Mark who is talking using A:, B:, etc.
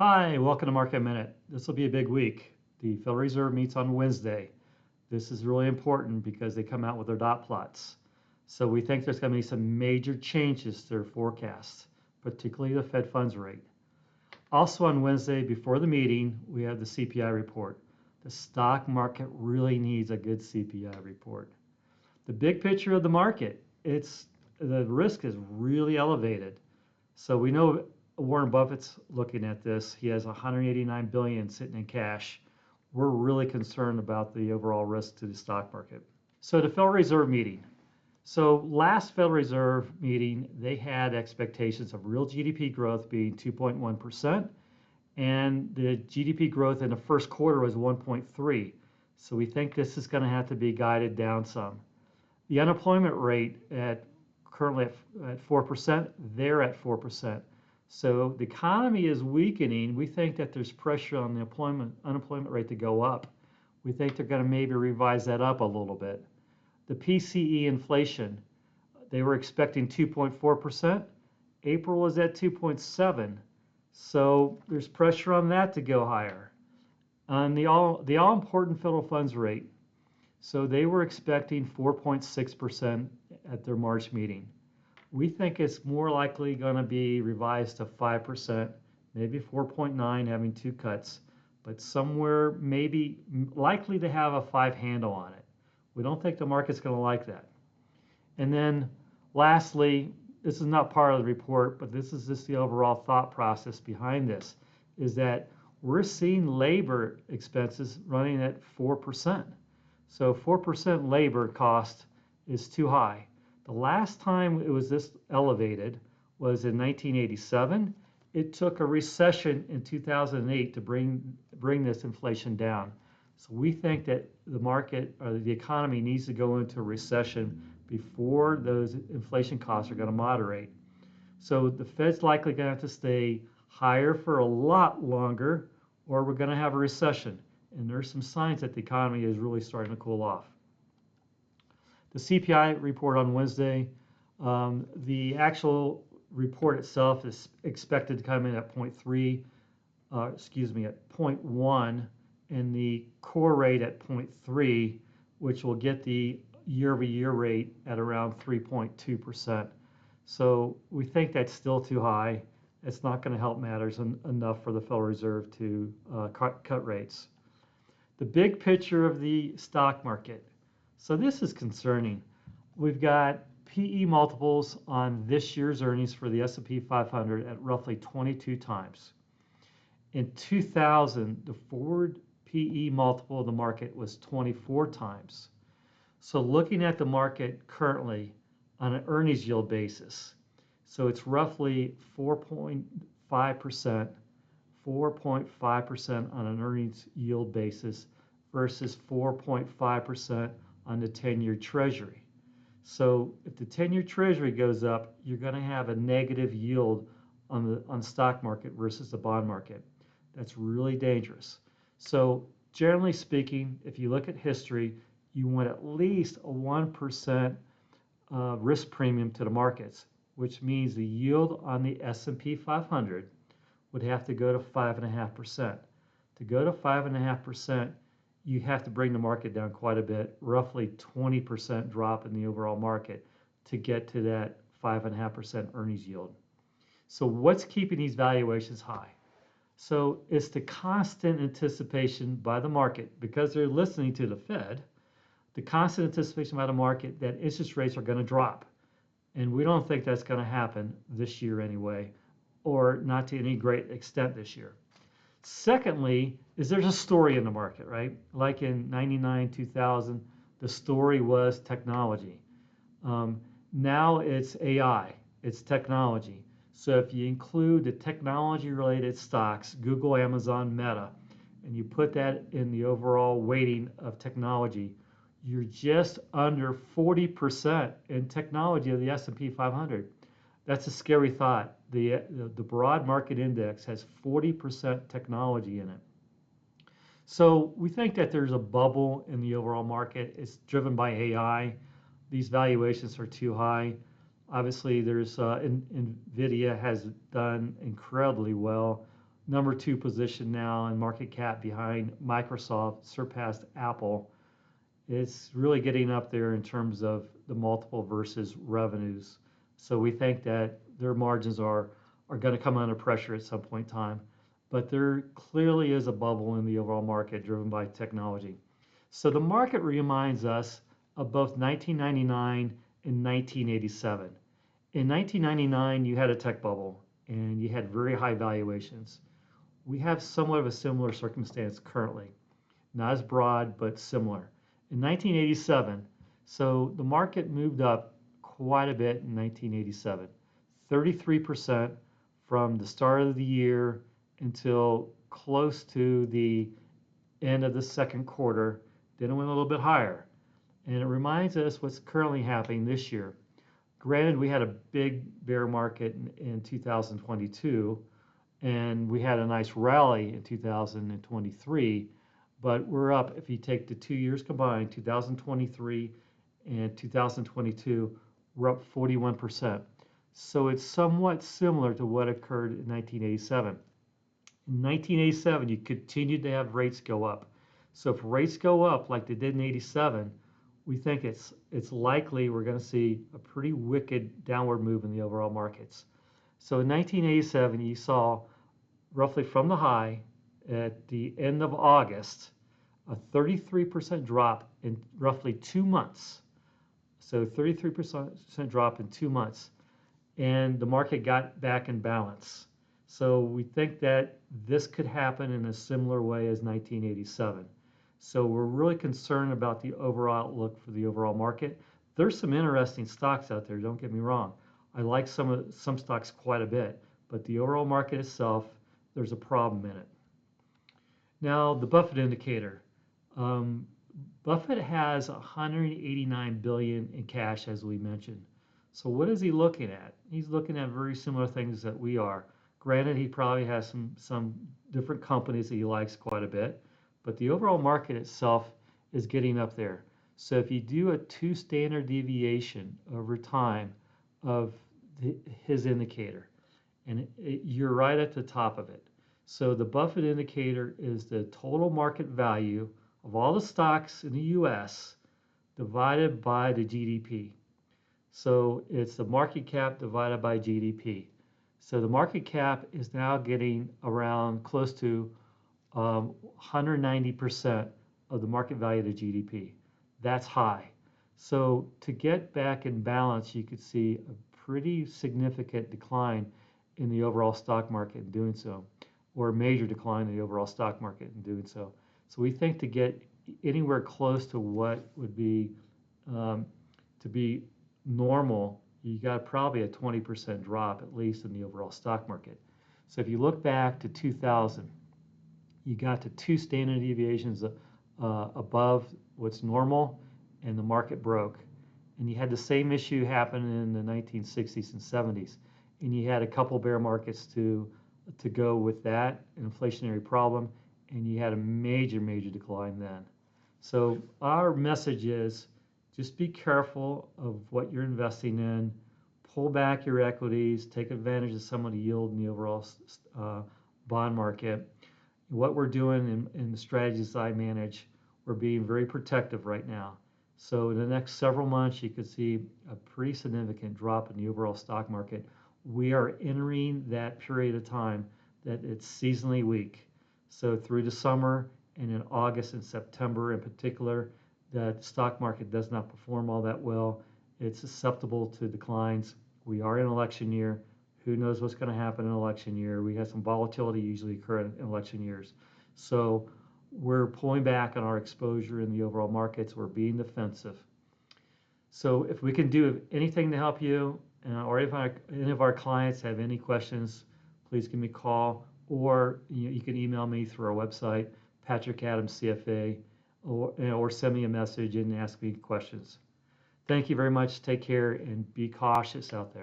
A: Hi, welcome to Market Minute. This will be a big week. The Federal Reserve meets on Wednesday. This is really important because they come out with their dot plots. So we think there's going to be some major changes to their forecasts, particularly the Fed funds rate. Also on Wednesday, before the meeting, we have the CPI report. The stock market really needs a good CPI report. The big picture of the market, the risk is really elevated. So we know Warren Buffett's looking at this. He has 189 billion sitting in cash. We're really concerned about the overall risk to the stock market. So the Federal Reserve meeting. So last Federal Reserve meeting, they had expectations of real GDP growth being 2.1%, and the GDP growth in the first quarter was 1.3. So we think this is going to have to be guided down some. The unemployment rate currently at 4%, they're at 4%. So the economy is weakening. We think that there's pressure on the unemployment rate to go up. We think they're going to maybe revise that up a little bit. The PCE inflation, they were expecting 2.4%. April was at 2.7. So there's pressure on that to go higher. On the all important federal funds rate, so they were expecting 4.6% at their March meeting. We think it's more likely going to be revised to 5%, maybe 4.9, having two cuts, but somewhere maybe likely to have a 5 handle on it. We don't think the market's going to like that. And then lastly, this is not part of the report, but this is just the overall thought process behind this, is that we're seeing labor expenses running at 4%. So 4% labor cost is too high. The last time it was this elevated was in 1987. It took a recession in 2008 to bring this inflation down. So we think that the market or the economy needs to go into a recession before those inflation costs are going to moderate. So the Fed's likely going to have to stay higher for a lot longer, or we're going to have a recession. And there's some signs that the economy is really starting to cool off. The CPI report on Wednesday, the actual report itself is expected to come in at 0.3, at 0.1, and the core rate at 0.3, which will get the year-over-year rate at around 3.2%. So we think that's still too high. It's not going to help matters enough for the Federal Reserve to cut rates. The big picture of the stock market. So this is concerning. We've got PE multiples on this year's earnings for the S&P 500 at roughly 22 times. In 2000, the forward PE multiple of the market was 24 times. So looking at the market currently on an earnings yield basis, so it's roughly 4.5%, 4.5% on an earnings yield basis versus 4.5% on the 10-year Treasury. So if the 10-year Treasury goes up, you're going to have a negative yield on the stock market versus the bond market. That's really dangerous. So generally speaking, if you look at history, you want at least a 1% risk premium to the markets, which means the yield on the S&P 500 would have to go to 5.5%. To go to 5.5%, you have to bring the market down quite a bit, roughly 20% drop in the overall market to get to that 5.5% earnings yield. So what's keeping these valuations high? So it's the constant anticipation by the market, because they're listening to the Fed, the constant anticipation by the market that interest rates are going to drop. And we don't think that's going to happen this year anyway, or not to any great extent this year. Secondly, is there's a story in the market, right? Like in 99, 2000, the story was technology. Now it's AI, it's technology. So if you include the technology-related stocks, Google, Amazon, Meta, and you put that in the overall weighting of technology, you're just under 40% in technology of the S&P 500. That's a scary thought. The broad market index has 40% technology in it. So we think that there's a bubble in the overall market. It's driven by AI. These valuations are too high. Obviously, there's NVIDIA has done incredibly well. number 2 position now in market cap behind Microsoft, surpassed Apple. It's really getting up there in terms of the multiple versus revenues. So we think that their margins are going to come under pressure at some point in time. But there clearly is a bubble in the overall market driven by technology. So the market reminds us of both 1999 and 1987. In 1999, you had a tech bubble and you had very high valuations. We have somewhat of a similar circumstance currently, not as broad, but similar. In 1987, so the market moved up quite a bit in 1987, 33% from the start of the year until close to the end of the second quarter. Then it went a little bit higher. And it reminds us what's currently happening this year. Granted, we had a big bear market in 2022, and we had a nice rally in 2023, but we're up, if you take the 2 years combined, 2023 and 2022, we're up 41%. So it's somewhat similar to what occurred in 1987. In 1987, you continued to have rates go up. So if rates go up like they did in 87, we think it's likely we're going to see a pretty wicked downward move in the overall markets. So in 1987, you saw roughly from the high at the end of August, a 33% drop in roughly 2 months. So 33% drop in 2 months. And the market got back in balance. So we think that this could happen in a similar way as 1987. So we're really concerned about the overall outlook for the overall market. There's some interesting stocks out there, don't get me wrong. I like some stocks quite a bit, but the overall market itself, there's a problem in it. Now, the Buffett indicator. Buffett has 189 billion in cash, as we mentioned. So what is he looking at? He's looking at very similar things that we are. Granted, he probably has some different companies that he likes quite a bit, but the overall market itself is getting up there. So if you do a 2 standard deviation over time of his indicator, and you're right at the top of it. So the Buffett indicator is the total market value of all the stocks in the US divided by the GDP. So it's the market cap divided by GDP. So the market cap is now getting around close to 190% of the market value of the GDP. That's high. So to get back in balance, you could see a pretty significant decline in the overall stock market in doing so, or a major decline in the overall stock market in doing so. So we think to get anywhere close to what would be to be normal, you got probably a 20% drop at least in the overall stock market. So if you look back to 2000, you got to 2 standard deviations above what's normal, and the market broke. And you had the same issue happen in the 1960s and 70s. And you had a couple bear markets to go with that, an inflationary problem, and you had a major decline then. So our message is just be careful of what you're investing in, pull back your equities, take advantage of some of the yield in the overall bond market. What we're doing in the strategies I manage, we're being very protective right now. So in the next several months, you could see a pretty significant drop in the overall stock market. We are entering that period of time that it's seasonally weak. So through the summer and in August and September in particular, that stock market does not perform all that well. It's susceptible to declines. We are in an election year. Who knows what's going to happen in an election year? We have some volatility usually occur in election years. So we're pulling back on our exposure in the overall markets. We're being defensive. So if we can do anything to help you, or if any of our clients have any questions, please give me a call, or you can email me through our website, Patrick Adams CFA, or send me a message and ask me questions. Thank you very much. Take care and be cautious out there.